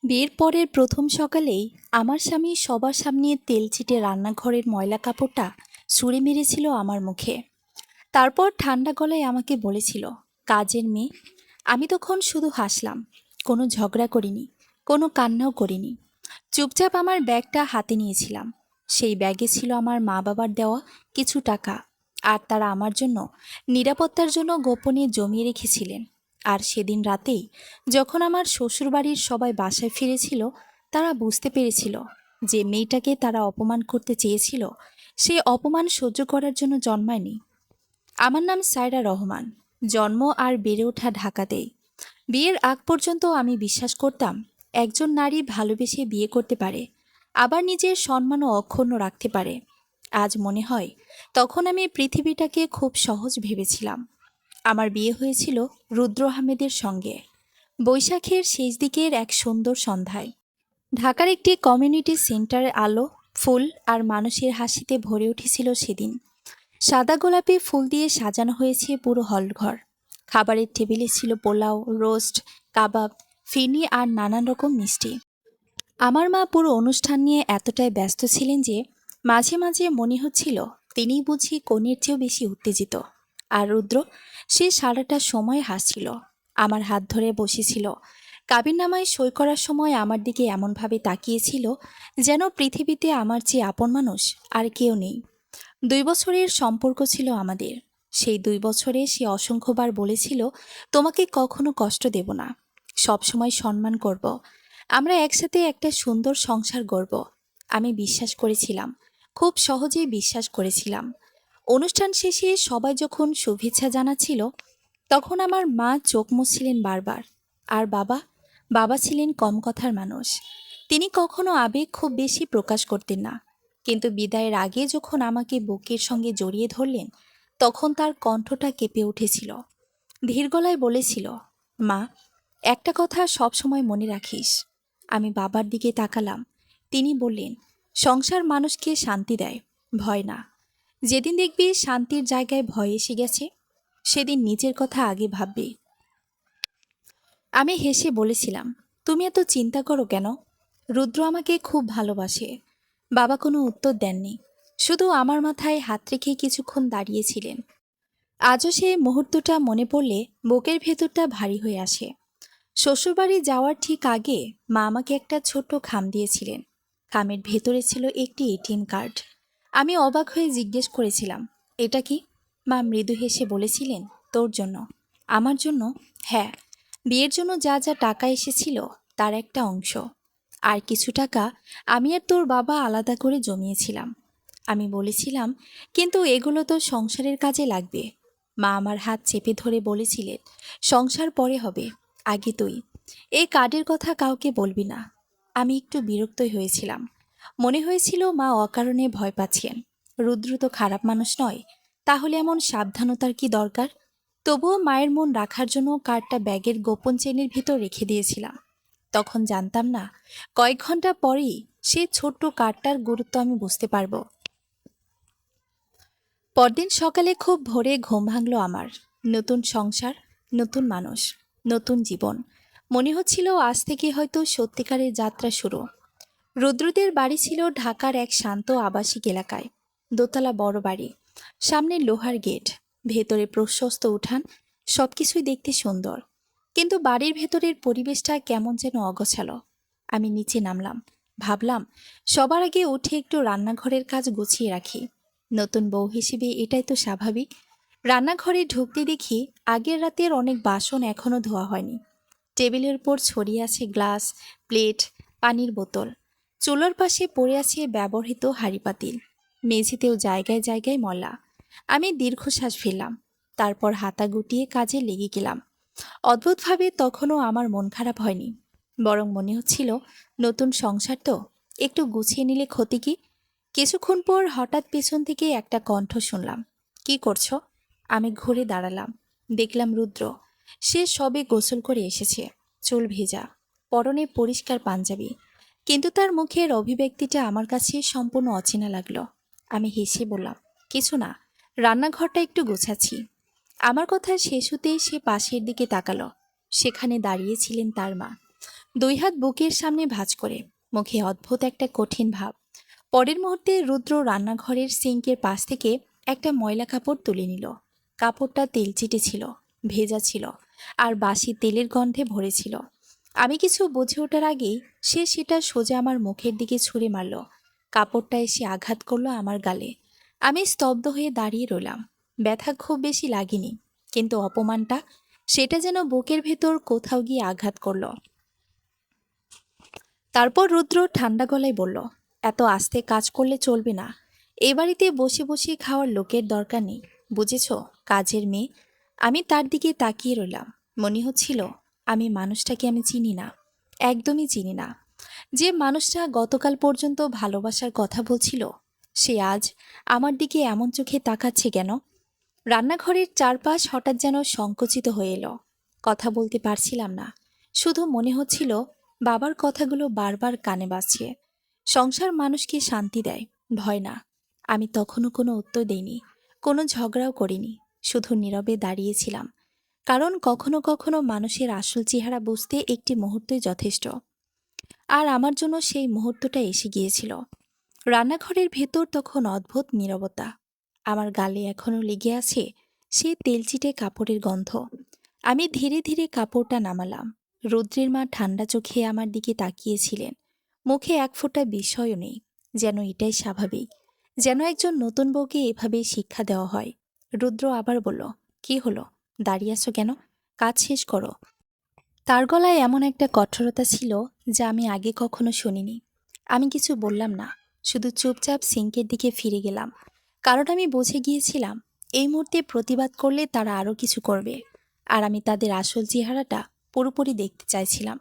বিয়ের পরের প্রথম সকালেই আমার স্বামী সবার সামনে তেল ছিটে রান্নাঘরের ময়লা কাপড়টা ছুঁড়ে মেরেছিল আমার মুখে। তারপর ঠান্ডা গলায় আমাকে বলেছিল, কাজের মেয়ে। আমি তখন শুধু হাসলাম। কোনো ঝগড়া করিনি, কোনো কান্নাও করিনি। চুপচাপ আমার ব্যাগটা হাতে নিয়েছিলাম। সেই ব্যাগে ছিল আমার মা বাবার দেওয়া কিছু টাকা, আর তারা আমার জন্য নিরাপত্তার জন্য গোপনে জমিয়ে রেখেছিলেন। আর সেদিন রাতেই যখন আমার শ্বশুরবাড়ির সবাই বাসায় ফিরেছিল, তারা বুঝতে পেরেছিল যে মেয়েটাকে তারা অপমান করতে চেয়েছিল, সে অপমান সহ্য করার জন্য জন্মায়নি। আমার নাম সায়রা রহমান। জন্ম আর বেড়ে ওঠা ঢাকাতেই। বিয়ের আগ পর্যন্ত আমি বিশ্বাস করতাম একজন নারী ভালোবেসে বিয়ে করতে পারে, আবার নিজের সম্মানও অক্ষুণ্ণ রাখতে পারে। আজ মনে হয় তখন আমি পৃথিবীটাকে খুব সহজ ভেবেছিলাম। আমার বিয়ে হয়েছিল রুদ্র আহমেদের সঙ্গে, বৈশাখের শেষ দিকের এক সুন্দর সন্ধ্যায়। ঢাকার একটি কমিউনিটি সেন্টারে আলো, ফুল আর মানুষের হাসিতে ভরে উঠেছিল সেদিন। সাদা গোলাপি ফুল দিয়ে সাজানো হয়েছে পুরো হলঘর। খাবারের টেবিলে ছিল পোলাও, রোস্ট, কাবাব, ফিরনি আর নানান রকম মিষ্টি। আমার মা পুরো অনুষ্ঠান নিয়ে এতটাই ব্যস্ত ছিলেন যে মাঝে মাঝে মনে হচ্ছিল তিনিই বুঝি কনের চেয়েও বেশি উত্তেজিত। আর রুদ্র, সে সারাটা সময় হাসছিল, আমার হাত ধরে বসেছিল, কাবিননামায় সই করার সময় আমার দিকে এমনভাবে তাকিয়েছিল যেন পৃথিবীতে আমার চেয়ে আপন মানুষ আর কেউ নেই। 2 বছরের সম্পর্ক ছিল আমাদের। সেই 2 বছরে সে অসংখ্যবার বলেছিল, তোমাকে কখনো কষ্ট দেব না, সবসময় সম্মান করব, আমরা একসাথে একটা সুন্দর সংসার গড়ব। আমি বিশ্বাস করেছিলাম, খুব সহজেই বিশ্বাস করেছিলাম। অনুষ্ঠান শেষে সবাই যখন শুভেচ্ছা জানাচ্ছিল, তখন আমার মা চোখ মুছছিলেন বারবার। আর বাবা, বাবা ছিলেন কম কথার মানুষ। তিনি কখনো আবেগ খুব বেশি প্রকাশ করতেন না। কিন্তু বিদায়ের আগে যখন আমাকে বুকের সঙ্গে জড়িয়ে ধরলেন, তখন তার কণ্ঠটা কেঁপে উঠেছিল। ধীর গলায় বলেছিল, মা, একটা কথা সবসময় মনে রাখিস। আমি বাবার দিকে তাকালাম। তিনি বললেন, সংসার মানুষকে শান্তি দেয়, ভয় না। যেদিন দেখবি শান্তির জায়গায় ভয় এসে গেছে, সেদিন নিজের কথা আগে ভাববি। আমি হেসে বলেছিলাম, তুমি এত চিন্তা করো কেন? রুদ্র আমাকে খুব ভালোবাসে। বাবা কোনো উত্তর দেননি, শুধু আমার মাথায় হাত রেখে কিছুক্ষণ দাঁড়িয়েছিলেন। আজও সে মুহূর্তটা মনে পড়লে বুকের ভেতরটা ভারী হয়ে আসে। শ্বশুরবাড়ি যাওয়ার ঠিক আগে মা আমাকে একটা ছোট্ট খাম দিয়েছিলেন। খামের ভেতরে ছিল একটি এটিএম কার্ড। আমি অবাক হয়ে জিজ্ঞেস করেছিলাম, এটা কি? মা মৃদু হেসে বলেছিলেন, তোর জন্য। আমার জন্য? হ্যাঁ, বিয়ের জন্য যা যা টাকা এসেছিল তার একটা অংশ। আর কিছু টাকা আমি আর তোর বাবা আলাদা করে জমিয়েছিলাম। আমি বলেছিলাম, কিন্তু এগুলো তো সংসারের কাজে লাগবে। মা আমার হাত চেপে ধরে বলেছিলেন, সংসার পরে হবে, আগে তুই। এই কার্ডের কথা কাউকে বলবি না। আমি একটু বিরক্তই হয়েছিলাম। মনে হয়েছিল মা অকারণে ভয় পাচ্ছেন। রুদ্র তো খারাপ মানুষ নয়, তাহলে এমন সাবধানতার কি দরকার? তবুও মায়ের মন রাখার জন্য কার্ডটা ব্যাগের গোপন চেনের ভিতর রেখে দিয়েছিলাম। তখন জানতাম না, কয়েক ঘন্টা পরেই সেই ছোট্ট কার্ডটার গুরুত্ব আমি বুঝতে পারবো। পরদিন সকালে খুব ভোরে ঘুম ভাঙল আমার। নতুন সংসার, নতুন মানুষ, নতুন জীবন। মনে হচ্ছিল আজ থেকে হয়তো সত্যিকারের যাত্রা শুরু। রুদ্রদের বাড়ি ছিল ঢাকার এক শান্ত আবাসিক এলাকায়। দোতলা বড় বাড়ি, সামনে লোহার গেট, ভেতরে প্রশস্ত উঠান। সবকিছুই দেখতে সুন্দর, কিন্তু বাড়ির ভেতরের পরিবেশটা কেমন যেন অগোছালো। আমি নিচে নামলাম, ভাবলাম সবার আগে উঠে একটু রান্নাঘরের কাজ গুছিয়ে রাখি। নতুন বউ হিসেবে এটাই তো স্বাভাবিক। রান্নাঘরে ঢুকতে দেখি আগের রাতের অনেক বাসন এখনো ধোয়া হয়নি। টেবিলের উপর ছড়িয়ে আছে গ্লাস, প্লেট, পানির বোতল। চুলোর পাশে পড়ে আছে ব্যবহৃত হাঁড়ি পাতিল। মেঝেতেও জায়গায় জায়গায় ময়লা। আমি দীর্ঘশ্বাস ফেললাম, তারপর হাতা গুটিয়ে কাজে লেগে গেলাম। অদ্ভুতভাবে তখনও আমার মন খারাপ হয়নি, বরং মনে হচ্ছিল নতুন সংসার তো, একটু গুছিয়ে নিলে ক্ষতি কি। কিছুক্ষণ পর হঠাৎ পেছন থেকে একটা কণ্ঠ শুনলাম, কি করছো? আমি ঘুরে দাঁড়ালাম, দেখলাম রুদ্র। সে সবে গোসল করে এসেছে, চুল ভেজা, পরনে পরিষ্কার পাঞ্জাবি, কিন্তু তার মুখের অভিব্যক্তিটা আমার কাছে সম্পূর্ণ অচেনা লাগলো। আমি হেসে বললাম, কিছু না, রান্নাঘরটা একটু গোছাচ্ছি। আমার কথা শেষ হতেই সে পাশের দিকে তাকালো। সেখানে দাঁড়িয়েছিলেন তার মা। দুই হাত বুকের সামনে ভাঁজ করে, মুখে অদ্ভুত একটা কঠিন ভাব। পরের মুহূর্তে রুদ্র রান্নাঘরের সিঙ্কের পাশ থেকে একটা ময়লা কাপড় তুলে নিল। কাপড়টা তেলচিটে ছিল, ভেজা ছিল, আর বাসি তেলের গন্ধে ভরেছিল। আমি কিছু বুঝে ওঠার আগেই সে সেটা সোজা আমার মুখের দিকে ছুঁড়ে মারল। কাপড়টা এসে আঘাত করলো আমার গালে। আমি স্তব্ধ হয়ে দাঁড়িয়ে রইলাম। ব্যথা খুব বেশি লাগেনি, কিন্তু অপমানটা, সেটা যেন বুকের ভেতর কোথাও গিয়ে আঘাত করল। তারপর রুদ্র ঠান্ডা গলায় বলল, এত আস্তে কাজ করলে চলবে না। এ বাড়িতে বসে বসে খাওয়ার লোকের দরকার নেই, বুঝেছ? কাজের মেয়ে। আমি তার দিকে তাকিয়ে রইলাম। মনে হচ্ছিল মানুষটাকে আমি চিনি না, একদমই চিনি না। যে মানুষটা গতকাল পর্যন্ত ভালোবাসার কথা বলছিল, সে আজ আমার দিকে এমন চোখে তাকাচ্ছে কেন? রান্নাঘরের চারপাশ হঠাৎ যেন সংকুচিত হয়ে এলো। কথা বলতে পারছিলাম না। শুধু মনে হচ্ছিল বাবার কথাগুলো বারবার কানে বাজছে। সংসার মানুষকে শান্তি দেয়, ভয় না। আমি তখনও কোনো উত্তর দেইনি, কোনো ঝগড়াও করিনি। শুধু নীরবে দাঁড়িয়েছিলাম। কারণ কখনো কখনো মানুষের আসল চেহারা বুঝতে একটি মুহূর্তই যথেষ্ট। আর আমার জন্য সেই মুহূর্তটা এসে গিয়েছিল। রান্নাঘরের ভেতর তখন অদ্ভুত নীরবতা। আমার গালে এখনো লেগে আছে সেই তেলচিটে কাপড়ের গন্ধ। আমি ধীরে ধীরে কাপড়টা নামালাম। রুদ্রের মা ঠান্ডা চোখে আমার দিকে তাকিয়েছিলেন। মুখে এক ফোঁটা বিস্ময়ও নেই, যেন এটাই স্বাভাবিক, যেন একজন নতুন বউকে এভাবেই শিক্ষা দেওয়া হয়। রুদ্র আবার বলল, কি হলো? দাঁড়িয়ে আছো কেন? কাজ শেষ করো। তার গলায় এমন একটা কঠোরতা ছিল যা আমি আগে কখনো শুনিনি। আমি কিছু বললাম না, শুধু চুপচাপ সিঙ্কের দিকে ফিরে গেলাম। কারণ আমি বুঝে গিয়েছিলাম এই মুহূর্তে প্রতিবাদ করলে তারা আরও কিছু করবে, আর আমি তাদের আসল চেহারাটা পুরোপুরি দেখতে চাইছিলাম।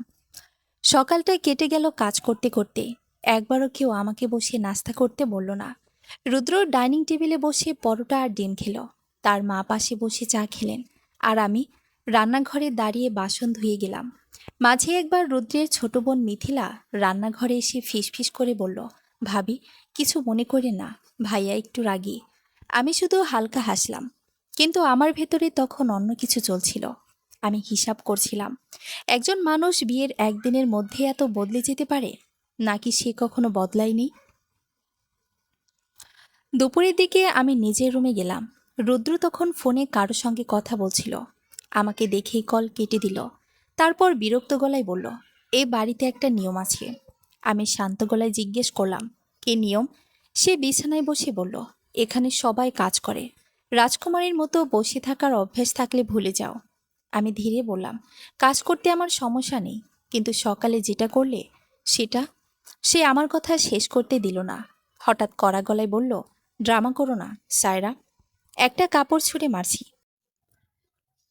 সকালটা কেটে গেল কাজ করতে করতে। একবারও কেউ আমাকে বসে নাস্তা করতে বলল না। রুদ্র ডাইনিং টেবিলে বসে পরোটা আর ডিম খেল। তার মা পাশে বসে চা খেলেন। আর আমি রান্নাঘরে দাঁড়িয়ে বাসন ধুয়ে গেলাম। মাঝে একবার রুদ্রের ছোট বোন মিথিলা রান্নাঘরে এসে ফিসফিস করে বলল, ভাবি, কিছু মনে করে না, ভাইয়া একটু রাগী। আমি শুধু হালকা হাসলাম, কিন্তু আমার ভেতরে তখন অন্য কিছু চলছিল। আমি হিসাব করছিলাম, একজন মানুষ বিয়ের একদিনের মধ্যে এত বদলে যেতে পারে, নাকি সে কখনো বদলায়নি। দুপুরের দিকে আমি নিজের রুমে গেলাম। রুদ্র তখন ফোনে কারো সঙ্গে কথা বলছিল। আমাকে দেখেই কল কেটে দিল। তারপর বিরক্ত গলায় বলল, এই বাড়িতে একটা নিয়ম আছে। আমি শান্ত গলায় জিজ্ঞেস করলাম, কে নিয়ম? সে বিছানায় বসে বলল, এখানে সবাই কাজ করে। রাজকুমারীর মতো বসে থাকার অভ্যেস থাকলে ভুলে যাও। আমি ধীরে বললাম, কাজ করতে আমার সমস্যা নেই, কিন্তু সকালে যেটা করলে সেটা। সে আমার কথা শেষ করতে দিল না। হঠাৎ কড়া গলায় বলল, ড্রামা করো না সায়রা, একটা কাপড় ছুঁড়ে মারছি।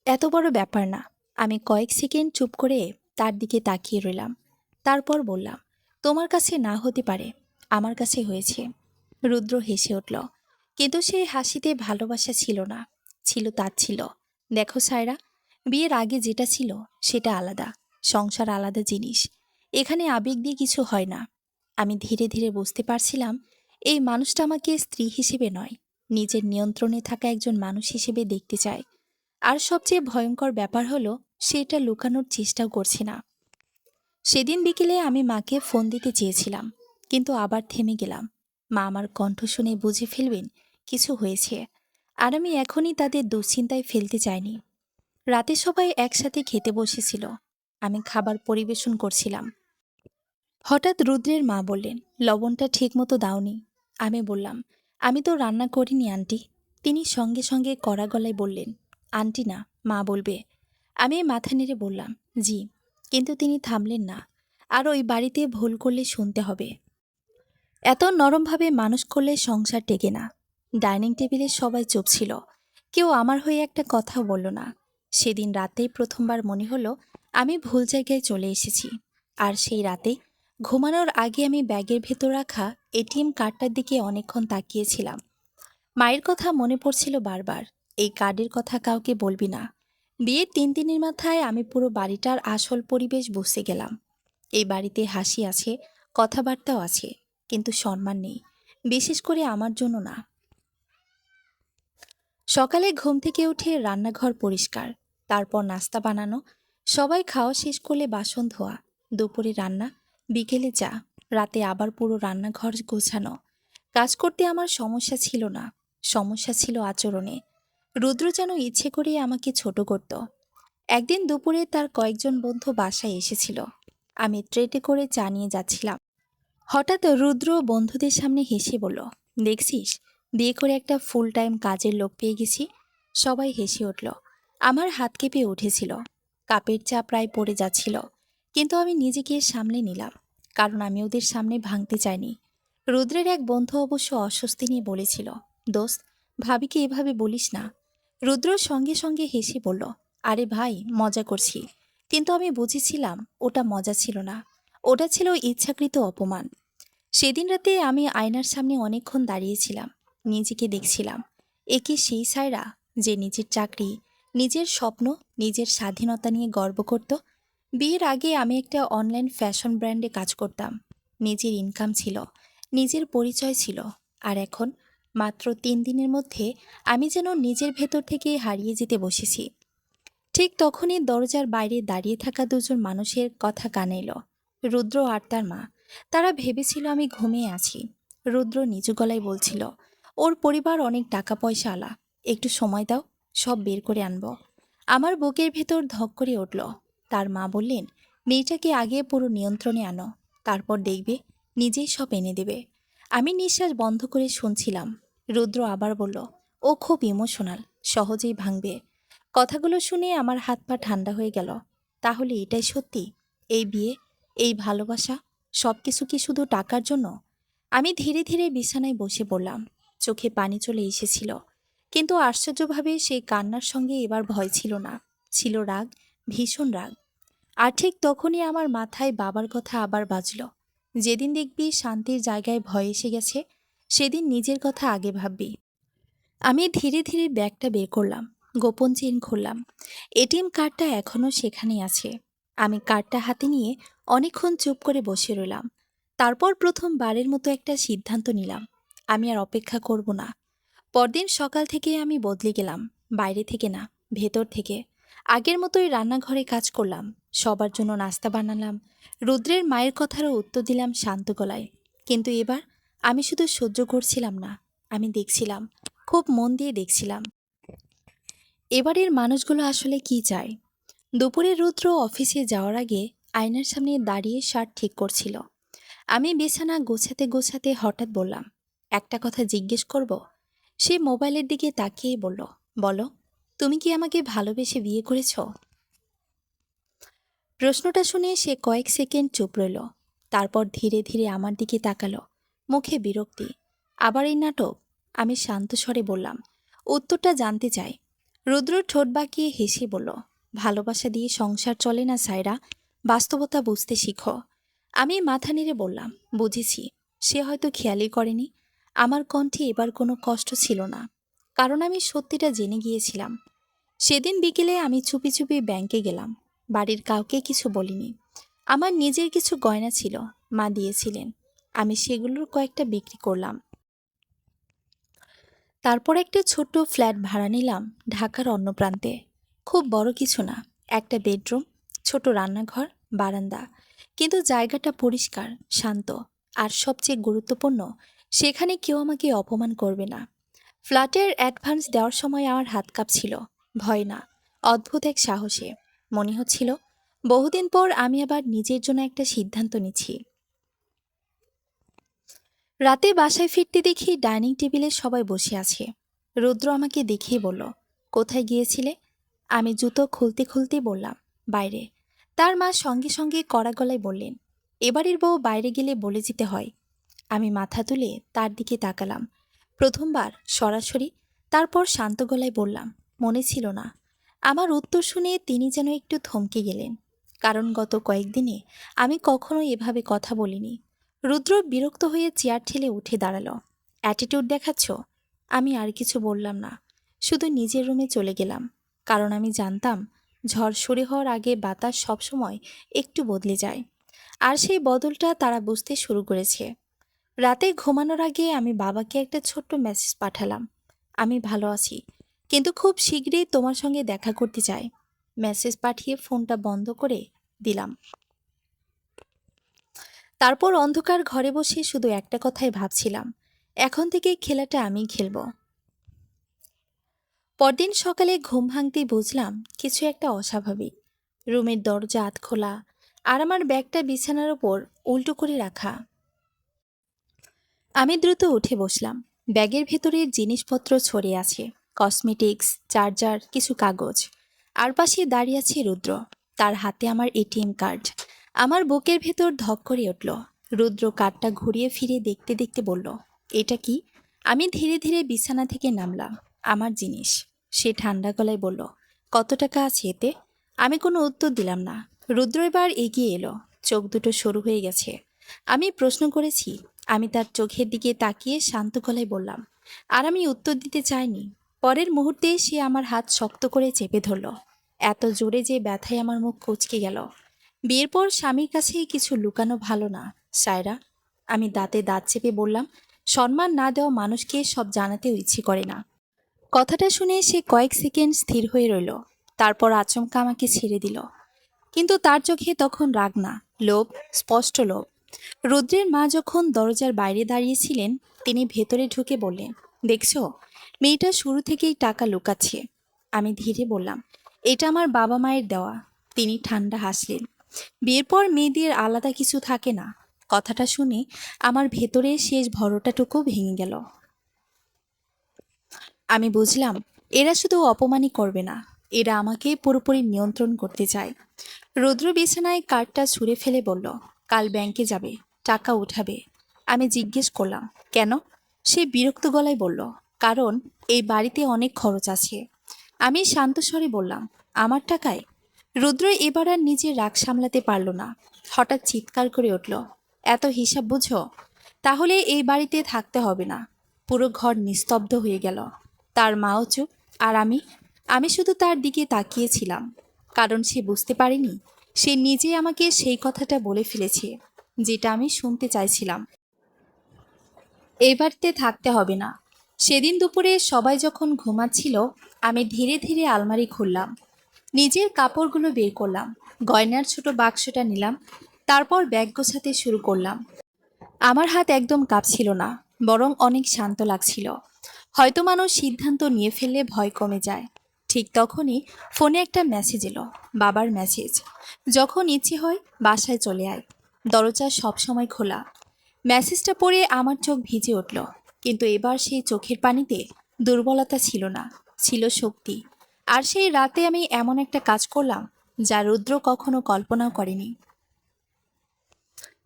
এত বড় ব্যাপার না। আমি কয়েক সেকেন্ড চুপ করে তার দিকে তাকিয়ে রইলাম। তারপর বললাম, তোমার কাছে না হতে পারে, আমার কাছে হয়েছে। রুদ্র হেসে উঠল, কিন্তু সেই হাসিতে ভালোবাসা ছিল না, ছিল তাচ্ছিল্য। দেখো সায়রা, বিয়ের আগে যেটা ছিল সেটা আলাদা, সংসার আলাদা জিনিস। এখানে আবেগ দিয়ে কিছু হয় না। আমি ধীরে ধীরে বুঝতে পারছিলাম এই মানুষটা আমাকে স্ত্রী হিসেবে নয়, নিজের নিয়ন্ত্রণে থাকা একজন মানুষ হিসেবে দেখতে চায়। আর সবচেয়ে ভয়ঙ্কর ব্যাপার হলো সেটা লুকানোর চেষ্টাও করছি না। সেদিন বিকেলে আমি মাকে ফোন দিতে চেয়েছিলাম, কিন্তু আবার থেমে গেলাম। মা আমার কণ্ঠ শুনে বুঝে ফেলবেন কিছু হয়েছে, আর আমি এখনই তাদের দুশ্চিন্তায় ফেলতে চাইনি। রাতে সবাই একসাথে খেতে বসেছিল। আমি খাবার পরিবেশন করছিলাম। হঠাৎ রুদ্রের মা বললেন, লবণটা ঠিকমতো দাওনি। আমি বললাম, আমি তো রান্না করিনি আন্টি। তিনি সঙ্গে সঙ্গে কড়া গলায় বললেন, আন্টি না, মা বলবে। আমি মাথা নেড়ে বললাম, জি। কিন্তু তিনি থামলেন না। আর ওই বাড়িতে ভুল করলে শুনতে হবে। এত নরমভাবে মানুষ করলে সংসার টেকে না। ডাইনিং টেবিলে সবাই চুপ ছিল। কেউ আমার হয়ে একটা কথাও বলল না। সেদিন রাতেই প্রথমবার মনে হলো আমি ভুল জায়গায় চলে এসেছি। আর সেই রাতে ঘুমানোর আগে আমি ব্যাগের ভেতর রাখা এটিএম কার্ডটার দিকে অনেকক্ষণ তাকিয়েছিলাম। মায়ের কথা মনে পড়ছিল বারবার, এই কার্ডের কথা কাউকে বলবি না। বিয়ের 3 দিনের মাথায় আমি পুরো বাড়িটার আসল পরিবেশ বুঝতে গেলাম। এই বাড়িতে হাসি আছে, কথাবার্তাও আছে, কিন্তু সম্মান নেই, বিশেষ করে আমার জন্য না। সকালে ঘুম থেকে উঠে রান্নাঘর পরিষ্কার, তারপর নাস্তা বানানো, সবাই খাওয়া শেষ করলে বাসন ধোয়া। দুপুরে রান্না, বিকেলে চা, রাতে আবার পুরো রান্নাঘর গোছানো। কাজ করতে আমার সমস্যা ছিল না, সমস্যা ছিল আচরণে। রুদ্র যেন ইচ্ছে করে আমাকে ছোট করত। একদিন দুপুরে তার কয়েকজন বন্ধু বাসায় এসেছিল। আমি ট্রেতে করে চা নিয়ে যাচ্ছিলাম। হঠাৎ রুদ্র বন্ধুদের সামনে হেসে বলল, দেখছিস, বিয়ে করে একটা ফুল টাইম কাজের লোক পেয়ে গেছি। সবাই হেসে উঠল। আমার হাত কেঁপে উঠেছিল, কাপের চা প্রায় পড়ে যাচ্ছিল। কিন্তু আমি নিজেকে সামলে নিলাম, কারণ আমি ওদের সামনে ভাঙতে চাইনি। রুদ্রের এক বন্ধু অবশ্য অস্বস্তি নিয়ে বলেছিল, দোস্ত, ভাবিকে এভাবে বলিস না। রুদ্র সঙ্গে সঙ্গে হেসে বলল, আরে ভাই, মজা করছি। কিন্তু আমি বুঝেছিলাম ওটা মজা ছিল না, ওটা ছিল ইচ্ছাকৃত অপমান। সেদিন রাতে আমি আয়নার সামনে অনেকক্ষণ দাঁড়িয়েছিলাম, নিজেকে দেখছিলাম। এ কি সেই সায়রা যে নিজের চাকরি, নিজের স্বপ্ন, নিজের স্বাধীনতা নিয়ে গর্ব করত? বিয়ের আগে আমি একটা অনলাইন ফ্যাশন ব্র্যান্ডে কাজ করতাম, নিজের ইনকাম ছিল, নিজের পরিচয় ছিল। আর এখন মাত্র 3 দিনের মধ্যে আমি যেন নিজের ভেতর থেকে হারিয়ে যেতে বসেছি। ঠিক তখনই দরজার বাইরে দাঁড়িয়ে থাকা দুজন মানুষের কথা কানে এলো, রুদ্র আর তার মা। তারা ভেবেছিল আমি ঘুমিয়ে আছি। রুদ্র নিচু গলায় বলছিল, ওর পরিবার অনেক টাকা পয়সা আলা, একটু সময় দাও, সব বের করে আনবো। আমার বুকের ভেতর ধক করে উঠল। তার মা বললেন, মেয়েটাকে আগে পুরো নিয়ন্ত্রণে আনো, তারপর দেখবে নিজেই সব এনে দেবে। আমি নিঃশ্বাস বন্ধ করে শুনছিলাম। রুদ্র আবার বলল, ও খুব ইমোশনাল, সহজেই ভাঙবে। কথাগুলো শুনে আমার হাত পা ঠান্ডা হয়ে গেল। তাহলে এটাই সত্যি? এই বিয়ে, এই ভালোবাসা, সবকিছু কি শুধু টাকার জন্য? আমি ধীরে ধীরে বিছানায় বসে পড়লাম। চোখে পানি চলে এসেছিল, কিন্তু আশ্চর্যভাবে সেই কান্নার সঙ্গে এবার ভয় ছিল না, ছিল রাগ, ভীষণ রাগ। আর ঠিক তখনই আমার মাথায় বাবার কথা আবার বাজল, যেদিন দেখবি শান্তির জায়গায় ভয় এসে গেছে, সেদিন নিজের কথা আগে ভাববি। আমি ধীরে ধীরে ব্যাগটা বের করলাম, গোপন চেন খুললাম। এটিএম কার্ডটা এখনো সেখানেই আছে। আমি কার্ডটা হাতে নিয়ে অনেকক্ষণ চুপ করে বসে রইলাম। তারপর প্রথমবারের মতো একটা সিদ্ধান্ত নিলাম, আমি আর অপেক্ষা করব না। পরদিন সকাল থেকে আমি বদলে গেলাম, বাইরে থেকে না, ভেতর থেকে। আগের মতোই রান্নাঘরে কাজ করলাম, সবার জন্য নাস্তা বানালাম, রুদ্রের মায়ের কথারও উত্তর দিলাম শান্ত গলায়। কিন্তু এবার আমি শুধু সহ্য করছিলাম না, আমি দেখছিলাম, খুব মন দিয়ে দেখছিলাম এবারের মানুষগুলো আসলে কি চায়। দুপুরে রুদ্র অফিসে যাওয়ার আগে আয়নার সামনে দাঁড়িয়ে শার্ট ঠিক করছিল। আমি বিছানা গোছাতে গোছাতে হঠাৎ বললাম, একটা কথা জিজ্ঞেস করব? সে মোবাইলের দিকে তাকিয়ে বলল, বলো, তুমি কি আমাকে ভালোবেসে বিয়ে করেছ? প্রশ্নটা শুনে সে কয়েক সেকেন্ড চুপ রইল। তারপর ধীরে ধীরে আমার দিকে তাকালো, মুখে বিরক্তি। আবার এই নাটক? আমি শান্ত স্বরে বললাম, উত্তরটা জানতে চাই। রুদ্র ঠোঁট বাঁকিয়ে হেসে বলল, ভালোবাসা দিয়ে সংসার চলে না সায়রা, বাস্তবতা বুঝতে শিখো। আমি মাথা নেড়ে বললাম, বুঝেছি। সে হয়তো খেয়ালই করেনি, আমার কণ্ঠে এবার কোনো কষ্ট ছিল না, কারণ আমি সত্যিটা জেনে গিয়েছিলাম। সেদিন বিকেলে আমি চুপি চুপি ব্যাংকে গেলাম, বাড়ির কাউকে কিছু বলিনি। আমার নিজের কিছু গয়না ছিল, মা দিয়েছিলেন, আমি সেগুলোর কয়েকটা বিক্রি করলাম। তারপর একটা ছোট্ট ফ্ল্যাট ভাড়া নিলাম ঢাকার অন্য প্রান্তে। খুব বড় কিছু না, একটা বেডরুম, ছোট রান্নাঘর, বারান্দা। কিন্তু জায়গাটা পরিষ্কার, শান্ত। আর সবচেয়ে গুরুত্বপূর্ণ, সেখানে কেউ আমাকে অপমান করবে না। ফ্ল্যাটের অ্যাডভান্স দেওয়ার সময় আমার হাত কাঁপছিল, ভয় না, অদ্ভুত এক সাহসে। মনে হচ্ছিল বহুদিন পর আমি আবার নিজের জন্য একটা সিদ্ধান্ত নিচ্ছি। রাতে বাসায় ফিরতে দেখি ডাইনিং টেবিলে সবাই বসে আছে। রুদ্র আমাকে দেখেই বলল, কোথায় গিয়েছিলে? আমি জুতো খুলতে খুলতে বললাম, বাইরে। তার মা সঙ্গে সঙ্গে কড়া গলায় বললেন, এবারের বউ বাইরে গেলে বলে যেতে হয়। আমি মাথা তুলে তার দিকে তাকালাম, প্রথমবার সরাসরি। তারপর শান্ত গলায় বললাম, মনে ছিল না। আমার উত্তর শুনে তিনি যেন একটু থমকে গেলেন, কারণ গত কয়েকদিনে আমি কখনো এভাবে কথা বলিনি। রুদ্র বিরক্ত হয়ে চেয়ার ঠেলে উঠে দাঁড়ালো, অ্যাটিটিউড দেখাচ্ছ? আমি আর কিছু বললাম না, শুধু নিজের রুমে চলে গেলাম, কারণ আমি জানতাম ঝড় শুরু হওয়ার আগে বাতাস সবসময় একটু বদলে যায়। আর সেই বদলটা তারা বুঝতে শুরু করেছে। রাতে ঘুমানোর আগে আমি বাবাকে একটা ছোট্ট মেসেজ পাঠালাম, আমি ভালো আছি, কিন্তু খুব শীঘ্রই তোমার সঙ্গে দেখা করতে চাই। মেসেজ পাঠিয়ে ফোনটা বন্ধ করে দিলাম। তারপর অন্ধকার ঘরে বসে শুধু একটা কথাই ভাবছিলাম, এখন থেকে খেলাটা আমিই খেলবো। পরদিন সকালে ঘুম ভাঙতেই বুঝলাম কিছু একটা অস্বাভাবিক। রুমের দরজা আধ খোলা, আর আমার ব্যাগটা বিছানার ওপর উল্টো করে রাখা। আমি দ্রুত উঠে বসলাম। ব্যাগের ভেতরে জিনিসপত্র ছড়িয়ে আছে, কসমেটিক্স, চার্জার, কিছু কাগজ। আর পাশে দাঁড়িয়ে আছে রুদ্র, তার হাতে আমার এটিএম কার্ড। আমার বুকের ভেতর ধক করে উঠল। রুদ্র কার্ডটা ঘুরিয়ে ফিরে দেখতে দেখতে বলল, এটা কি? আমি ধীরে ধীরে বিছানা থেকে নামলাম। আমার জিনিস। সে ঠান্ডা গলায় বলল, কত টাকা আছে এতে? আমি কোনো উত্তর দিলাম না। রুদ্র এবার এগিয়ে এলো, চোখ দুটো সরু হয়ে গেছে। আমি প্রশ্ন করেছি। আমি তার চোখের দিকে তাকিয়ে শান্ত গলায় বললাম, আর আমি উত্তর দিতে চাইনি। পরের মুহূর্তে সে আমার হাত শক্ত করে চেপে ধরল, এত জোরে যে ব্যথায় আমার মুখ কুঁচকে গেল। বিয়ের পর স্বামীর কাছে কিছু লুকানো ভালো না, সায়রা। আমি দাঁতে দাঁত চেপে বললাম, সম্মান না দেওয়া মানুষকে সব জানাতেও ইচ্ছে করে না। কথাটা শুনে সে কয়েক সেকেন্ড স্থির হয়ে রইল, তারপর আচমকা আমাকে ছেড়ে দিল। কিন্তু তার চোখে তখন রাগ না, লোভ, স্পষ্ট লোভ। রুদ্রের মা যখন দরজার বাইরে দাঁড়িয়েছিলেন, তিনি ভেতরে ঢুকে বললেন, দেখছো, মেয়েটা শুরু থেকেই টাকা লুকাচ্ছে। আমি ধীরে বললাম, এটা আমার বাবা মায়ের দেওয়া। তিনি ঠান্ডা হাসলেন। বিয়ের পর মেয়েদের আলাদা কিছু থাকে না। কথাটা শুনে আমার ভেতরে শেষ ভরসাটুকু ভেঙে গেল। আমি বুঝলাম, এরা শুধু অপমানই করবে না, এরা আমাকে পুরোপুরি নিয়ন্ত্রণ করতে চায়। রুদ্র বিছানায় কার্ডটা ছুঁড়ে ফেলে বলল, কাল ব্যাংকে যাবে, টাকা উঠাবে। আমি জিজ্ঞেস করলাম, কেন? সে বিরক্ত গলায় বলল, কারণ এই বাড়িতে অনেক খরচ আছে। আমি শান্ত স্বরে বললাম, আমার টাকায়? রুদ্র এবার আর নিজের রাগ সামলাতে পারল না, হঠাৎ চিৎকার করে উঠল, এত হিসাব বুঝো? তাহলে এই বাড়িতে থাকতে হবে না। পুরো ঘর নিস্তব্ধ হয়ে গেল। তার মাও চুপ, আর আমি শুধু তার দিকে তাকিয়েছিলাম, কারণ সে বুঝতে পারেনি সে নিজে আমাকে সেই কথাটা বলে ফেলেছে যেটা আমি শুনতে চাইছিলাম। এই বাড়িতে থাকতে হবে না। সেদিন দুপুরে সবাই যখন ঘুমাচ্ছিল, আমি ধীরে ধীরে আলমারি খুললাম, নিজের কাপড়গুলো বের করলাম, গয়নার ছোট বাক্সটা নিলাম, তারপর ব্যাগ গোছাতে শুরু করলাম। আমার হাত একদম কাঁপছিল না, বরং অনেক শান্ত লাগছিল। হয়তো মানুষ সিদ্ধান্ত নিয়ে ফেললে ভয় কমে যায়। ঠিক তখনই ফোনে একটা মেসেজ এলো, বাবার মেসেজ। যখন ইচ্ছে হয় বাসায় চলে আয়, দরজা সবসময় খোলা। মেসেজটা পড়ে আমার চোখ ভিজে উঠল, কিন্তু এবার সেই চোখের পানিতে দুর্বলতা ছিল না, ছিল শক্তি। আর সেই রাতে আমি এমন একটা কাজ করলাম যা রুদ্র কখনো কল্পনাও করেনি।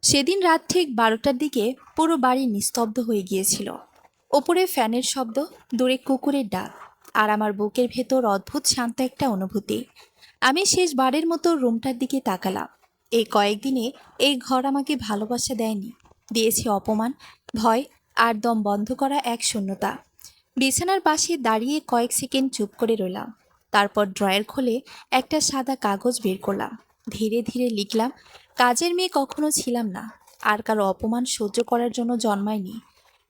সেদিন রাত ঠিক 12টার দিকে পুরো বাড়ি নিস্তব্ধ হয়ে গিয়েছিল। ওপরে ফ্যানের শব্দ, দূরে কুকুরের ডাক, আর আমার বুকের ভেতর অদ্ভুত শান্ত একটা অনুভূতি। আমি শেষবারের মতো রুমটার দিকে তাকালাম। এই কয়েকদিনে এই ঘর আমাকে ভালোবাসা দেয়নি, দিয়েছে অপমান, ভয়, আর দম বন্ধ করা এক শূন্যতা। বিছানার পাশে দাঁড়িয়ে কয়েক সেকেন্ড চুপ করে রইলাম। তারপর ড্রয়ার খুলে একটা সাদা কাগজ বের করলাম। ধীরে ধীরে লিখলাম, কাজের মেয়ে কখনো ছিলাম না, আর কারো অপমান সহ্য করার জন্য জন্মায়নি।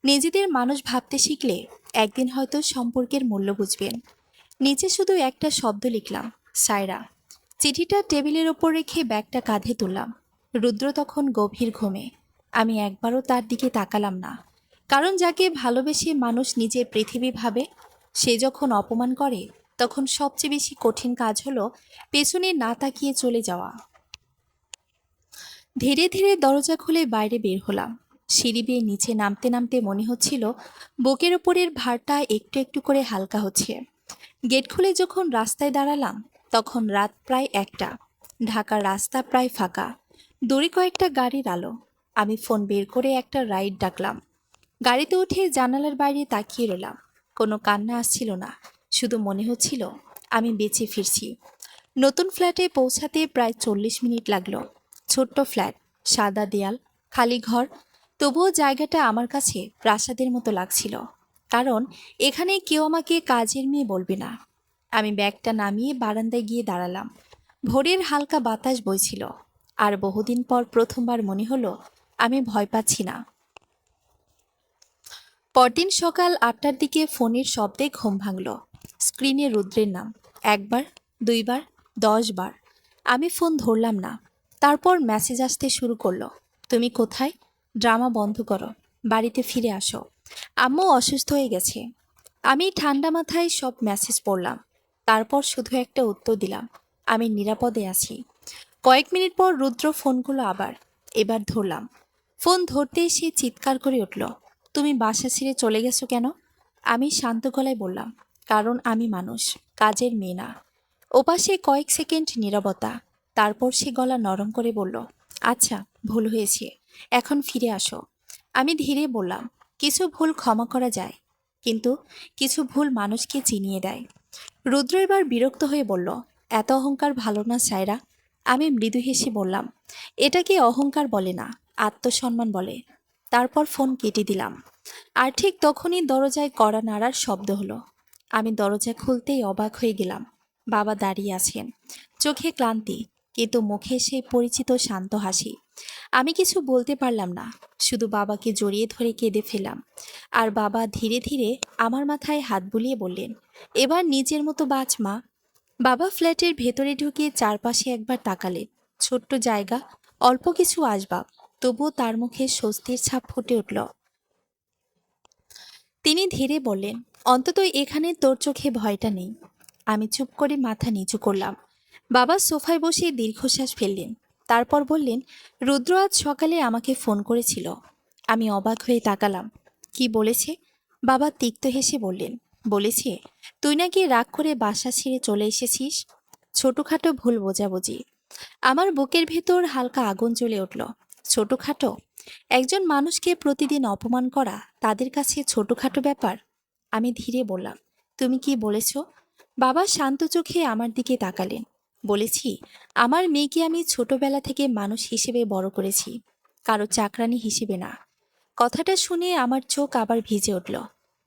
নিজেদের মানুষ ভাবতে শিখলে একদিন হয়তো সম্পর্কের মূল্য বুঝবেন। নিচে শুধু একটা শব্দ লিখলাম, সায়রা। চিঠিটা টেবিলের ওপর রেখে ব্যাগটা কাঁধে তুললাম। রুদ্র তখন গভীর ঘুমে। আমি একবারও তার দিকে তাকালাম না, কারণ যাকে ভালোবেসে মানুষ নিজের পৃথিবী ভাবে, সে যখন অপমান করে তখন সবচেয়ে বেশি কঠিন কাজ হলো পেছনে না তাকিয়ে চলে যাওয়া। ধীরে ধীরে দরজা খুলে বাইরে বের হলাম। সিঁড়ি বেয়ে নিচে নামতে নামতে মনে হচ্ছিল বুকের উপরের ভারটা একটু একটু করে হালকা হচ্ছে। গেট খুলে যখন রাস্তায় দাঁড়ালাম, তখন রাত প্রায় 1টা। ঢাকার রাস্তা প্রায় ফাঁকা, দূরে কয়েকটা গাড়ির আলো। আমি ফোন বের করে একটা রাইড ডাকলাম। গাড়িতে উঠে জানালার বাইরে তাকিয়ে রইলাম। কোনো কান্না আসছিল না, শুধু মনে হচ্ছিল আমি বেঁচে ফিরছি। নতুন ফ্ল্যাটে পৌঁছাতে প্রায় 40 মিনিট লাগলো। ছোট্ট ফ্ল্যাট, সাদা দেয়াল, খালি ঘর, তবুও জায়গাটা আমার কাছে প্রাসাদের মতো লাগছিল, কারণ এখানে কেউ আমাকে কাজের মেয়ে বলবে না। আমি ব্যাগটা নামিয়ে বারান্দায় গিয়ে দাঁড়ালাম। ভোরের হালকা বাতাস বইছিল, আর বহুদিন পর প্রথমবার মনে হলো আমি ভয় পাচ্ছি না। পরদিন সকাল 8টার দিকে ফোনের শব্দে ঘুম ভাঙল। স্ক্রিনে রুদ্রের নাম, একবার, দুইবার, 10 বার। আমি ফোন ধরলাম না। তারপর মেসেজ আসতে শুরু করলো, তুমি কোথায়? ড্রামা বন্ধ করো, বাড়িতে ফিরে আসো। আম্মু অসুস্থ হয়ে গেছে। আমি ঠান্ডা মাথায় সব মেসেজ পড়লাম, তারপর শুধু একটা উত্তর দিলাম, আমি নিরাপদে আছি। কয়েক মিনিট পর রুদ্র ফোন করলো আবার। এবার ধরলাম। ফোন ধরতেই সে চিৎকার করে উঠল, তুমি বাসা ছেড়ে চলে গেছো কেন? আমি শান্ত গলায় বললাম, কারণ আমি মানুষ, কাজের মেয়ে না। ওপাশে কয়েক সেকেন্ড নীরবতা। তারপর সে গলা নরম করে বলল, আচ্ছা, ভুল হয়েছে, এখন ফিরে আসো। আমি ধীরে বললাম, কিছু ভুল ক্ষমা করা যায়, কিন্তু কিছু ভুল মানুষকে চিনিয়ে দেয়। রুদ্র এবার বিরক্ত হয়ে বলল, এত অহংকার ভালো না সায়রা। আমি মৃদু হেসে বললাম, এটাকে অহংকার বলে না, আত্মসম্মান বলে। তারপর ফোন কেটে দিলাম। আর ঠিক তখনই দরজায় কড়া নাড়ার শব্দ হলো। আমি দরজা খুলতেই অবাক হয়ে গেলাম। বাবা দাঁড়িয়ে আছেন, চোখে ক্লান্তি, কিন্তু মুখে সেই পরিচিত শান্ত হাসি। আমি কিছু বলতে পারলাম না, শুধু বাবাকে জড়িয়ে ধরে কেঁদে ফেলাম। আর বাবা ধীরে ধীরে আমার মাথায় হাত বুলিয়ে বললেন, এবার নিজের মতো বাঁচ মা। বাবা ফ্ল্যাটের ভেতরে ঢুকে চারপাশে একবার তাকালেন। ছোট্ট জায়গা, অল্প কিছু আসবাব, তবুও তার মুখে স্বস্তির ছাপ ফুটে উঠল। তিনি ধীরে বললেন, অন্তত এখানে তোর চোখে ভয়টা নেই। আমি চুপ করে মাথা নিচু করলাম। বাবা সোফায় বসে দীর্ঘশ্বাস ফেললেন। তারপর বললেন, রুদ্র আজ সকালে আমাকে ফোন করেছিল। আমি অবাক হয়ে তাকালাম। কি বলেছে? বাবা তিক্ত হেসে বললেন, বলেছে তুই নাকি রাগ করে বাসা ছেড়ে চলে এসেছিস। ছোটখাটো ভুল বোঝাবুঝি। আমার বুকের ভেতর হালকা আগুন জ্বলে উঠল। ছোটখাটো? একজন মানুষকে প্রতিদিন অপমান করা তাদের কাছে ছোটখাটো ব্যাপার? আমি ধীরে বললাম, তুমি কি বলেছ? বাবা শান্ত চোখে আমার দিকে তাকালেন। বলেছি, আমার মেয়েকে আমি ছোটবেলা থেকে মানুষ হিসেবে বড় করেছি, কারো চাকরানি হিসেবে না। কথাটা শুনে আমার চোখ আবার ভিজে উঠল।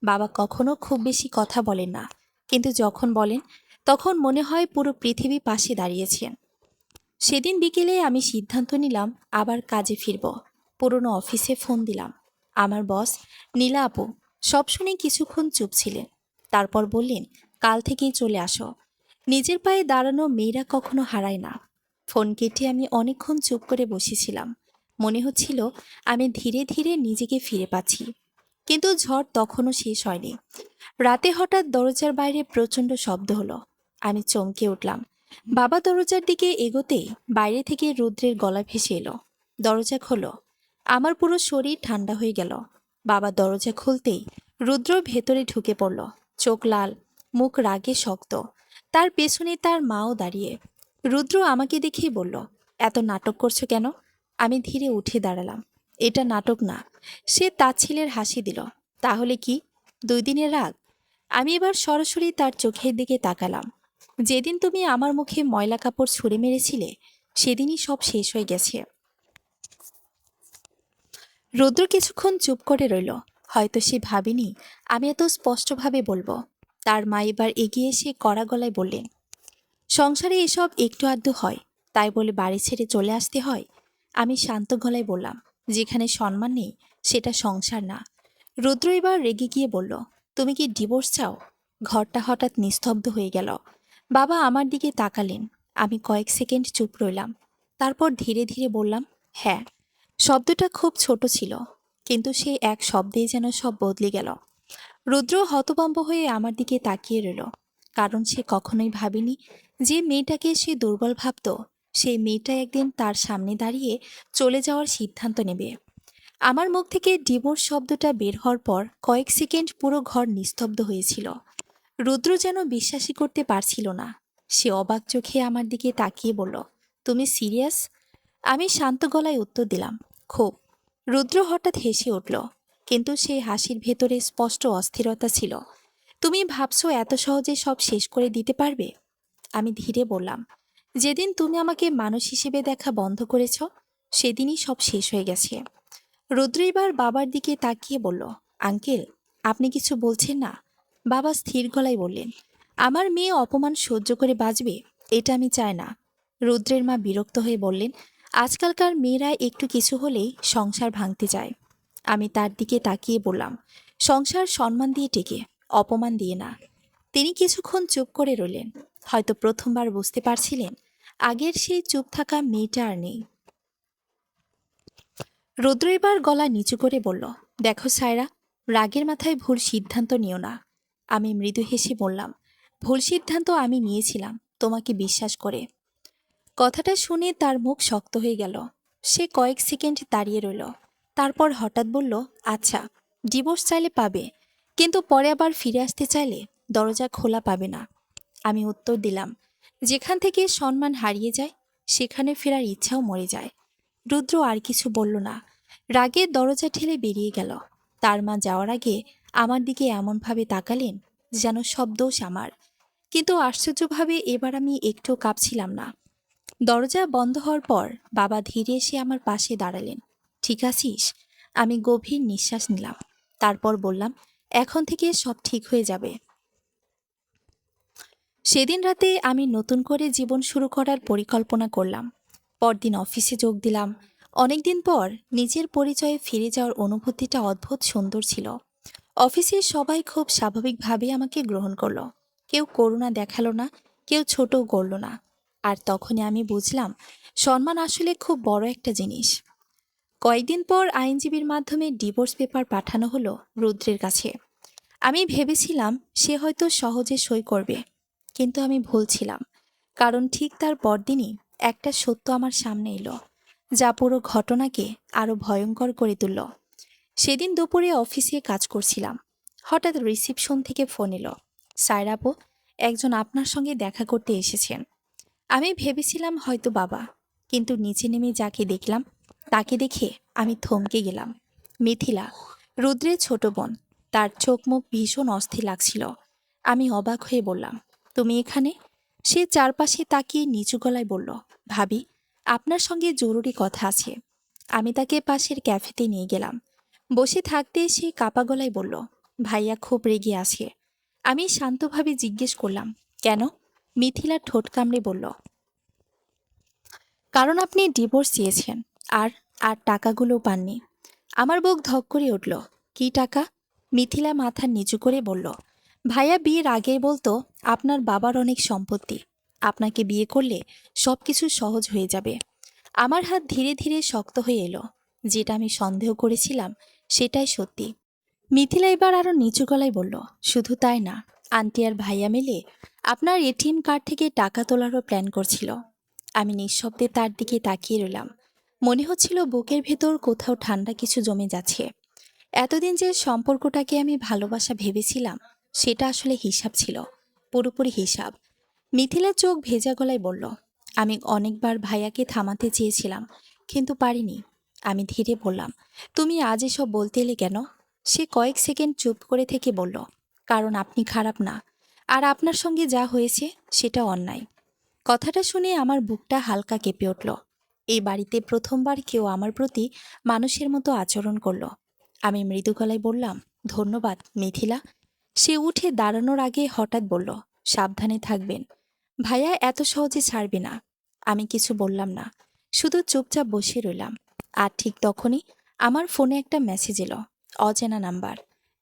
বাবা কখনো খুব বেশি কথা বলেন না, কিন্তু যখন বলেন তখন মনে হয় পুরো পৃথিবী পাশে দাঁড়িয়েছেন। সেদিন বিকেলে আমি সিদ্ধান্ত নিলাম আবার কাজে ফিরব। পুরনো অফিসে ফোন দিলাম। আমার বস নীলা আপু সব শুনে কিছুক্ষণ চুপ ছিলেন। তারপর বললেন, কাল থেকেই চলে আসো। নিজের পায়ে দাঁড়ানো মেয়েরা কখনো হারায় না। ফোন কেটে আমি অনেকক্ষণ চুপ করে বসেছিলাম। মনে হচ্ছিল আমি ধীরে ধীরে নিজেকে ফিরে পাচ্ছি। কিন্তু ঝড় তখনও শেষ হয়নি। রাতে হঠাৎ দরজার বাইরে প্রচণ্ড শব্দ হলো। আমি চমকে উঠলাম। বাবা দরজার দিকে এগোতেই বাইরে থেকে রুদ্রের গলা ভেসে এলো, দরজা খোলো। আমার পুরো শরীর ঠান্ডা হয়ে গেল। বাবা দরজা খুলতেই রুদ্র ভেতরে ঢুকে পড়ল, চোখ লাল, মুখ রাগে শক্ত। তার পেছনে তার মাও দাঁড়িয়ে। রুদ্র আমাকে দেখেই বলল, এত নাটক করছো কেন? আমি ধীরে উঠে দাঁড়ালাম। এটা নাটক না। সে তাচ্ছিলের হাসি দিল। তাহলে কি? 2 দিনের রাগ? আমি এবার সরাসরি তার চোখের দিকে তাকালাম। যেদিন তুমি আমার মুখে ময়লা কাপড় ছুঁড়ে মেরেছিলে, সেদিনই সব শেষ হয়ে গেছে। রুদ্র কিছুক্ষণ চুপ করে রইল। হয়তো সে ভাবেনি আমি এত স্পষ্টভাবে বলবো। তার মা এবার এগিয়ে এসে কড়া গলায় বললেন, সংসারে এসব একটু আধটু হয়, তাই বলে বাড়ি ছেড়ে চলে আসতে হয়? আমি শান্ত গলায় বললাম, যেখানে সম্মান নেই সেটা সংসার না। রুদ্র এবার রেগে গিয়ে বলল, তুমি কি ডিভোর্স চাও? ঘরটা হঠাৎ নিস্তব্ধ হয়ে গেল। বাবা আমার দিকে তাকালেন। আমি কয়েক সেকেন্ড চুপ রইলাম। তারপর ধীরে ধীরে বললাম, হ্যাঁ। শব্দটা খুব ছোট ছিল, কিন্তু সে এক শব্দেই যেন সব বদলে গেল। রুদ্র হতভম্ব হয়ে আমার দিকে তাকিয়ে রইল, কারণ সে কখনোই ভাবেনি যে মেয়েটাকে সে দুর্বল ভাবত, সেই মেয়েটা একদিন তার সামনে দাঁড়িয়ে চলে যাওয়ার সিদ্ধান্ত নেবে। আমার মুখ থেকে ডিভোর্স শব্দটা বের হওয়ার পর কয়েক সেকেন্ড পুরো ঘর নিস্তব্ধ হয়েছিল। রুদ্র যেন বিশ্বাসই করতে পারছিল না। সে অবাক চোখে আমার দিকে তাকিয়ে বলল, তুমি সিরিয়াস? আমি শান্ত গলায় উত্তর দিলাম, খুব। রুদ্র হঠাৎ হেসে উঠল, কিন্তু সেই হাসির ভেতরে স্পষ্ট অস্থিরতা ছিল। তুমি ভাবছো এত সহজে সব শেষ করে দিতে পারবে? আমি ধীরে বললাম, যেদিন তুমি আমাকে মানুষ হিসেবে দেখা বন্ধ করেছ, সেদিনই সব শেষ হয়ে গেছে। রুদ্র এবার বাবার দিকে তাকিয়ে বলল, আঙ্কেল, আপনি কিছু বলছেন না? বাবা স্থির গলায় বললেন, আমার মেয়ে অপমান সহ্য করে বাঁচবে, এটা আমি চাই না। রুদ্রের মা বিরক্ত হয়ে বললেন, আজকালকার মেয়েরা একটু কিছু হলেই সংসার ভাঙতে চায়। আমি তার দিকে তাকিয়ে বললাম, সংসার সম্মান দিয়ে টেকে, অপমান দিয়ে না। তিনি কিছুক্ষণ চুপ করে রইলেন। হয়তো প্রথমবার বুঝতে পারছিলেন আগের সেই চুপ থাকা মেয়েটা আর নেই। রুদ্র এবার গলা নিচু করে বলল, দেখো সায়রা, রাগের মাথায় ভুল সিদ্ধান্ত নিও না। আমি মৃদু হেসে বললাম, ভুল সিদ্ধান্ত আমি নিয়েছিলাম তোমাকে বিশ্বাস করে। কথাটা শুনে তার মুখ শক্ত হয়ে গেল। সে কয়েক সেকেন্ড দাঁড়িয়ে রইল। তারপর হঠাৎ বলল, আচ্ছা, ডিভোর্স চাইলে পাবে, কিন্তু পরে আবার ফিরে আসতে চাইলে দরজা খোলা পাবে না। আমি উত্তর দিলাম, যেখান থেকে সম্মান হারিয়ে যায় সেখানে ফেরার ইচ্ছাও মরে যায়। রুদ্র আর কিছু বলল না, রাগে দরজা ঠেলে বেরিয়ে গেল। তার মা যাওয়ার আগে আমার দিকে এমনভাবে তাকালেন যেন সব দোষ আমার। কিন্তু আশ্চর্যভাবে এবার আমি একটু কাঁপছিলাম না। দরজা বন্ধ হওয়ার পর বাবা ধীরে এসে আমার পাশে দাঁড়ালেন। ঠিক আছিস? আমি গভীর নিঃশ্বাস নিলাম। তারপর বললাম, এখন থেকে সব ঠিক হয়ে যাবে। সেদিন রাতে আমি নতুন করে জীবন শুরু করার পরিকল্পনা করলাম। পরদিন অফিসে যোগ দিলাম। অনেকদিন পর নিজের পরিচয়ে ফিরে যাওয়ার অনুভূতিটা অদ্ভুত সুন্দর ছিল। অফিসের সবাই খুব স্বাভাবিকভাবে আমাকে গ্রহণ করলো। কেউ করুণা দেখালো না, কেউ ছোটও করল না। আর তখনই আমি বুঝলাম, সম্মান আসলে খুব বড় একটা জিনিস। কয়েকদিন পর আইনজীবীর মাধ্যমে ডিভোর্স পেপার পাঠানো হলো রুদ্রের কাছে। আমি ভেবেছিলাম সে হয়তো সহজে সই করবে, কিন্তু আমি ভুল ছিলাম। কারণ ঠিক তার পরদিনই একটা সত্য আমার সামনে এলো, যা পুরো ঘটনাকে আরো ভয়ঙ্কর করে তুলল। সেদিন দুপুরে অফিসে কাজ করছিলাম। হঠাৎ রিসিপশন থেকে ফোন এলো, স্যার আপু, একজন আপনার সঙ্গে দেখা করতে এসেছেন। আমি ভেবেছিলাম হয়তো বাবা, কিন্তু নিচে নেমে যাকে দেখলাম তাকে দেখে আমি থমকে গেলাম। মিথিলা, রুদ্রের ছোট বোন। তার চোখ মুখ ভীষণ অস্থির লাগছিল। আমি অবাক হয়ে বললাম, তুমি এখানে? সে চারপাশে তাকিয়ে নিচু গলায় বলল, ভাবি, আপনার সঙ্গে জরুরি কথা আছে। আমি তাকে পাশের ক্যাফেতে নিয়ে গেলাম। বসে থাকতে সে কাপা গলায় বলল, ভাইয়া খুব রেগে আছে। আমি শান্তভাবে জিজ্ঞেস করলাম, কেন? মিথিলা ঠোঁট কামড়ে বলল, কারণ আপনি ডিভোর্স চেয়েছেন, আর আর টাকাগুলো পাননি। আমার বুক ধক করে উঠল। কি টাকা? মিথিলা মাথা নিচু করে বলল, ভাইয়া বিয়ের আগেই বলতো আপনার বাবার অনেক সম্পত্তি, আপনাকে বিয়ে করলে সব কিছু সহজ হয়ে যাবে। আমার হাত ধীরে ধীরে শক্ত হয়ে এলো। যেটা আমি সন্দেহ করেছিলাম সেটাই সত্যি। মিথিলা এবার আরো নিচু গলায় বলল, শুধু তাই না, আন্টি আর ভাইয়া মিলে আপনার এটিএম কার্ড থেকে টাকা তোলারও প্ল্যান করছিল। আমি নিঃশব্দে তার দিকে তাকিয়ে রইলাম। মনে হচ্ছিল বুকের ভেতর কোথাও ঠান্ডা কিছু জমে যাচ্ছে। এতদিন যে সম্পর্কটাকে আমি ভালোবাসা ভেবেছিলাম সেটা আসলে হিসাব ছিল, পুরোপুরি হিসাব। মিথিলা চোখ ভেজা গলায় বলল, আমি অনেকবার ভাইয়াকে থামাতে চেয়েছিলাম, কিন্তু পারিনি। আমি ধীরে বললাম, তুমি আজ এসব বলতে এলে কেন? সে কয়েক সেকেন্ড চুপ করে থেকে বলল, কারণ আপনি খারাপ না, আর আপনার সঙ্গে যা হয়েছে সেটা অন্যায়। কথাটা শুনে আমার বুকটা হালকা কেঁপে উঠল। এই বাড়িতে প্রথমবার কেউ আমার প্রতি মানুষের মতো আচরণ করলো। আমি মৃদু গলায় বললাম, ধন্যবাদ মিথিলা। সে উঠে দাঁড়ানোর আগে হঠাৎ বলল, সাবধানে থাকবেন, ভাইয়া এত সহজে ছাড়বে না। আমি কিছু বললাম না, শুধু চুপচাপ বসে রইলাম। আর ঠিক তখনই আমার ফোনে একটা মেসেজ এলো, অচেনা নাম্বার।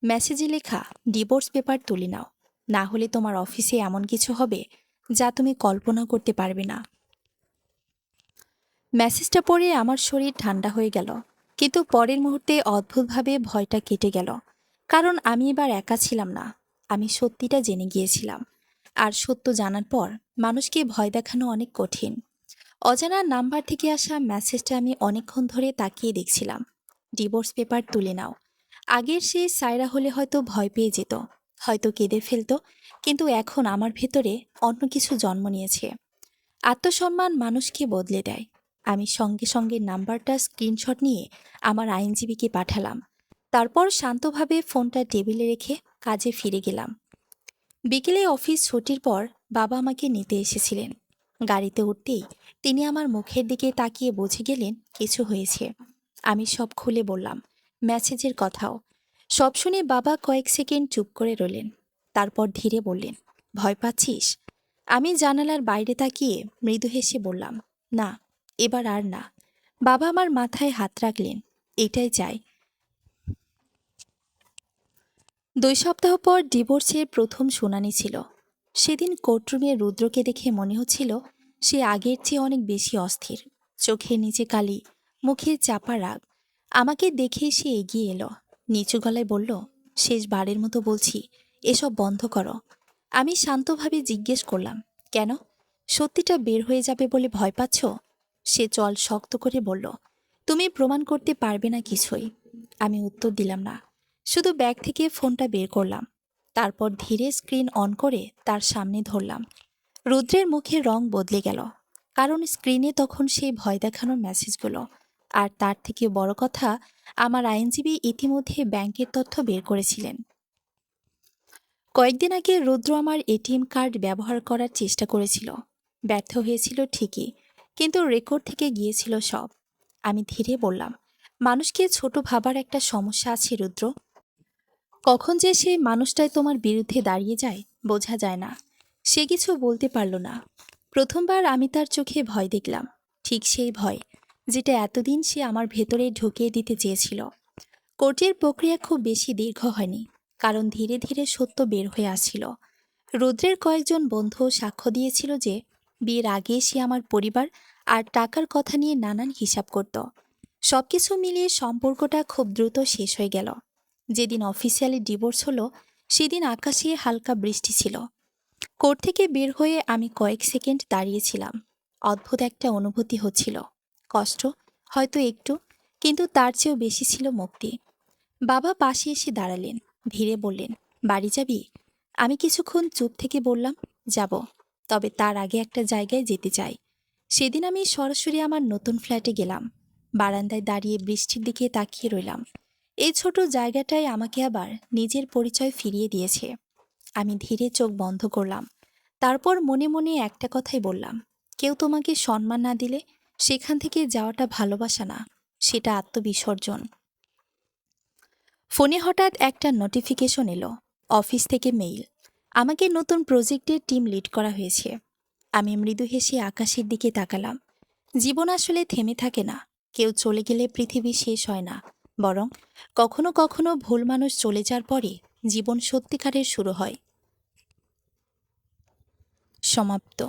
মেসেজে লেখা, ডিভোর্স পেপার তুলে নাও, না হলে তোমার অফিসে এমন কিছু হবে যা তুমি কল্পনা করতে পারবে না। মেসেজটা পড়ে আমার শরীর ঠান্ডা হয়ে গেল, কিন্তু পরের মুহূর্তে অদ্ভুতভাবে ভয়টা কেটে গেল। কারণ আমি এবার একা ছিলাম না, আমি সত্যিটা জেনে গিয়েছিলাম। আর সত্য জানার পর মানুষকে ভয় দেখানো অনেক কঠিন। অজানা নাম্বার থেকে আসা মেসেজটা আমি অনেকক্ষণ ধরে তাকিয়ে দেখছিলাম। ডিভোর্স পেপার তুলে নাও। আগের সে সায়রা হলে হয়তো ভয় পেয়ে যেত, হয়তো কেঁদে ফেলতো, কিন্তু এখন আমার ভেতরে অন্য কিছু জন্ম নিয়েছে। আত্মসম্মান মানুষকে বদলে দেয়। আমি সঙ্গে সঙ্গে নাম্বারটা স্ক্রিনশট নিয়ে আমার আইনজীবীকে পাঠালাম। তারপর শান্তভাবে ফোনটা টেবিলে রেখে কাজে ফিরে গেলাম। বিকেলে অফিস ছুটির পর বাবা আমাকে নিতে এসেছিলেন। গাড়িতে উঠতেই তিনি আমার মুখের দিকে তাকিয়ে বুঝে গেলেন কিছু হয়েছে। আমি সব খুলে বললাম, মেসেজের কথাও। সব শুনে বাবা কয়েক সেকেন্ড চুপ করে রইলেন। তারপর ধীরে বললেন, ভয় পাচ্ছিস? আমি জানালার বাইরে তাকিয়ে মৃদু হেসে বললাম, না, এবার আর না। বাবা আমার মাথায় হাত রাখলেন, এটাই চাই। 2 সপ্তাহ পর ডিভোর্সের প্রথম শুনানি ছিল। সেদিন কোর্টরুমে রুদ্রকে দেখে মনে হচ্ছিল সে আগের চেয়ে অনেক বেশি অস্থির। চোখের নিচে কালি, মুখে চাপা রাগ। আমাকে দেখে সে এগিয়ে এলো, নিচু গলায় বলল, শেষবারের মতো বলছি, এসব বন্ধ করো। আমি শান্তভাবে জিজ্ঞেস করলাম, কেন? সত্যিটা বের হয়ে যাবে বলে ভয় পাচ্ছ? সে চল শক্ত করে বলল, তুমি প্রমাণ করতে পারবে না কিছুই। আমি উত্তর দিলাম না, শুধু ব্যাগ থেকে ফোনটা বের করলাম। তারপর ধীরে স্ক্রিন অন করে তার সামনে ধরলাম। রুদ্রের মুখের রং বদলে গেল, কারণ স্ক্রিনে তখন সেই ভয় দেখানোর মেসেজগুলো। আর তার থেকে বড় কথা, আমার আইনজীবী ইতিমধ্যে ব্যাংকের তথ্য বের করেছিলেন। কয়েকদিন আগে রুদ্র আমার এটিএম কার্ড ব্যবহার করার চেষ্টা করেছিল, ব্যর্থ হয়েছিল ঠিকই, কিন্তু রেকর্ড থেকে গিয়েছিল সব। আমি ধীরে বললাম, মানুষকে ছোট ভাবার একটা সমস্যা আছে রুদ্র। কখন যে সেই মানুষটাই তোমার বিরুদ্ধে দাঁড়িয়ে যায় বোঝা যায় না। সে কিছু বলতে পারল না। প্রথমবার আমি তার চোখে ভয় দেখলাম, ঠিক সেই ভয় যেটা এতদিন সে আমার ভেতরে ঢুকিয়ে দিতে চেয়েছিল। কোর্টের প্রক্রিয়া খুব বেশি দীর্ঘ হয়নি, কারণ ধীরে ধীরে সত্য বের হয়ে আসছিল। রুদ্রের কয়েকজন বন্ধু সাক্ষ্য দিয়েছিল যে বিয়ের আগে সে আমার পরিবার আর টাকার কথা নিয়ে নানান হিসাব করত। সবকিছু মিলিয়ে সম্পর্কটা খুব দ্রুত শেষ হয়ে গেল। যেদিন অফিসিয়ালি ডিভোর্স হলো, সেদিন আকাশে হালকা বৃষ্টি ছিল। কোর্ট থেকে বের হয়ে আমি কয়েক সেকেন্ড দাঁড়িয়েছিলাম। অদ্ভুত একটা অনুভূতি হচ্ছিল। কষ্ট, হয়তো একটু, কিন্তু তার চেয়েও বেশি ছিল মুক্তি। বাবা পাশে এসে দাঁড়ালেন, ধীরে বললেন, বাড়ি যাবি? আমি কিছুক্ষণ চুপ থেকে বললাম, যাব, তবে তার আগে একটা জায়গায় যেতে চাই। সেদিন আমি সরাসরি আমার নতুন ফ্ল্যাটে গেলাম। বারান্দায় দাঁড়িয়ে বৃষ্টির দিকে তাকিয়ে রইলাম। এই ছোট জায়গাটাই আমাকে আবার নিজের পরিচয় ফিরিয়ে দিয়েছে। আমি ধীরে চোখ বন্ধ করলাম। তারপর মনে মনে একটা কথাই বললাম, কেউ তোমাকে সম্মান না দিলে সেখান থেকে যাওয়াটা ভালোবাসা না, সেটা আত্মবিসর্জন। ফোনে হঠাৎ একটা নোটিফিকেশন এলো, অফিস থেকে মেইল। আমাকে নতুন প্রজেক্টের টিম লিড করা হয়েছে। আমি মৃদু হেসে আকাশের দিকে তাকালাম। জীবন আসলে থেমে থাকে না। কেউ চলে গেলে পৃথিবী শেষ হয় না, বরং কখনো কখনো ভুল মানুষ চলে যাওয়ার পরে জীবন সত্যিকারের শুরু হয়। সমাপ্ত।